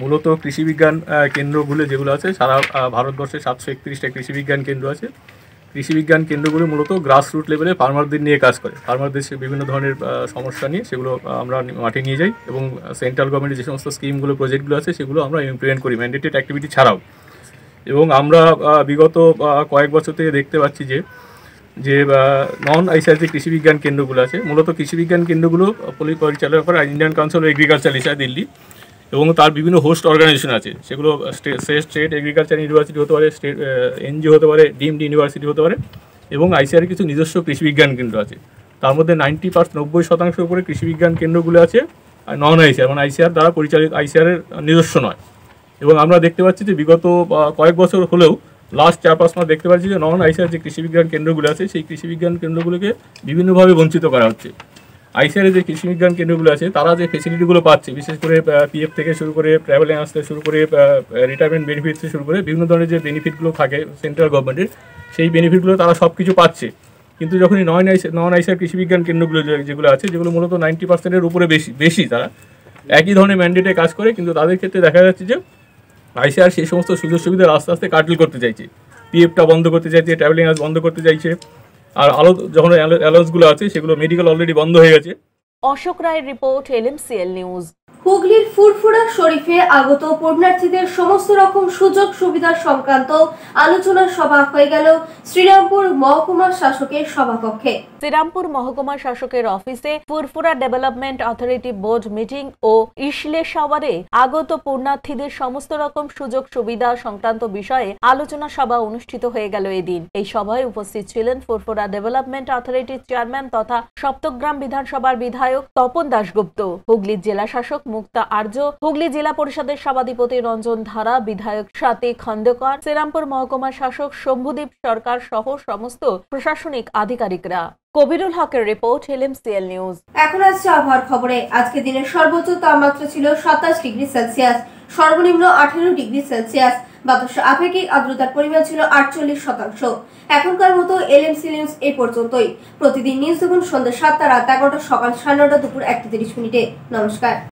মূলত কৃষি বিজ্ঞান কেন্দ্রগুলো যেগুলো আছে সারা ভারতবর্ষে 731টা কৃষি বিজ্ঞান কেন্দ্র আছে। কৃষি বিজ্ঞান কেন্দ্রগুলো মূলত গ্রাসরুট লেভেলে ফার্মারদের নিয়ে কাজ করে। ফার্মারদের বিভিন্ন ধরনের সমস্যা নিয়ে সেগুলো আমরা মাঠে নিয়ে যাই এবং সেন্ট্রাল গভর্নমেন্টের যে সমস্ত স্কিমগুলো, প্রজেক্টগুলো আছে সেগুলো আমরা ইমপ্লিমেন্ট করি ম্যান্ডেটেড অ্যাক্টিভিটি ছাড়াও। এবং আমরা বিগত কয়েক বছর থেকে দেখতে পাচ্ছি যে নন আইসিআর যে কৃষি বিজ্ঞান কেন্দ্রগুলো আছে, মূলত কৃষি বিজ্ঞান কেন্দ্রগুলো পরিচালনা করে Indian council of agriculture Lisa Delhi, এবং তার বিভিন্ন হোস্ট অর্গানাইজেশন আছে। সেগুলো স্টেট এগ্রিকালচার ইউনিভার্সিটি হতে পারে, স্টেট এনজিও হতে পারে, ডিমড ইউনিভার্সিটি হতে পারে, এবং আইসিআর কিছু নিজস্ব কৃষি বিজ্ঞান কেন্দ্র আছে। তার মধ্যে 90% উপরে কৃষি বিজ্ঞান কেন্দ্রগুলো আছে নন আইসিআর, মানে আইসিআর দ্বারা পরিচালিত, আইসিআরের নিজস্ব নয়। এবং আমরা দেখতে পাচ্ছি যে বিগত কয়েক বছর হলেও লাস্ট 4-5 মাস দেখতে পাচ্ছি যে নন আইসিআর যে কৃষি বিজ্ঞান কেন্দ্রগুলো আছে সেই কৃষি বিজ্ঞান কেন্দ্রগুলোকে বিভিন্নভাবে বঞ্চিত করা হচ্ছে। আইসিআরের যে কৃষি বিজ্ঞান কেন্দ্রগুলো আছে তারা যে ফেসিলিটিগুলো পাচ্ছে, বিশেষ করে PF থেকে শুরু করে ট্রাভেল অ্যালাউন্স থেকে শুরু করে রিটায়ারমেন্ট বেনিফিট থেকে শুরু করে বিভিন্ন ধরনের যে বেনিফিটগুলো থাকে সেন্ট্রাল গভর্নমেন্টের, সেই বেনিফিটগুলো তারা সব কিছু পাচ্ছে। কিন্তু যখনই নন আইসিআর কৃষি বিজ্ঞান কেন্দ্রগুলো যেগুলো আছে, যেগুলো মূলত 90%-এর উপরে বেশি তারা একই ধরনের ম্যান্ডেটে কাজ করে, কিন্তু তাদের ক্ষেত্রে দেখা যাচ্ছে যে আইসিআর সেই সমস্ত সুযোগ সুবিধা আস্তে আস্তে কাটল করতে চাইছে। PFটা বন্ধ করতে চাইছে, ট্রাভেলিং অ্যালাউন্স বন্ধ করতে চাইছে, আর যখন অ্যালাউন্সগুলো আছে সেগুলো মেডিকেল অলরেডি বন্ধ হয়ে গেছে। অশোক রায়ের রিপোর্ট, LMCL নিউজ। হুগলির ফুরফুরা শরীফে আগত পুণ্যার্থীদের সমস্ত রকম সুযোগ সুবিধা সংক্রান্ত আলোচনা সভা হয়ে গেল শ্রীরামপুর মহকুমা শাসকের সভাকক্ষে। শ্রীরামপুর মহকুমা শাসকের অফিসে ফুরফুরা ডেভেলপমেন্ট অথরিটি বোর্ড মিটিং ও ইশলেশাওয়ারে আগত পুণ্যার্থীদের সমস্ত রকম সুযোগ সুবিধা সংক্রান্ত বিষয়ে আলোচনা সভা অনুষ্ঠিত হয়ে গেল এদিন। এই সভায় উপস্থিত ছিলেন ফুরফুরা ডেভেলপমেন্ট অথরিটির চেয়ারম্যান তথা সপ্তগ্রাম বিধানসভার বিধায়ক তপন দাশগুপ্ত, হুগলির জেলা শাসক মুক্তা আর্য, হুগলি জেলা পরিষদের সভাধিপতি রঞ্জন ধারা, বিধায়ক স্বাতী খন্দকার, শ্রীরামপুর মহকুমা শাসক শম্ভুদীপ সরকার সহ সমস্ত প্রশাসনিক আধিকারিকরা। কবিরুল হকের রিপোর্ট, LMCL নিউজ। এখন আসছে আবহাওয়ার খবরে। আজকে দিনের সর্বোচ্চ তাপমাত্রা ছিল 27 ডিগ্রি সেলসিয়াস, সর্বনিম্ন 18 ডিগ্রি সেলসিয়াস। বাতাসে আপেক্ষিক আর্দ্রতার পরিমাণ ছিল 48%। এখনকার মতো LMCL নিউজ এই পর্যন্তই। প্রতিদিন নিউজ দেখুন সন্ধ্যা 7টা, রাত 11টা, সকাল 9:30, দুপুর 1:30 মিনিটে। নমস্কার।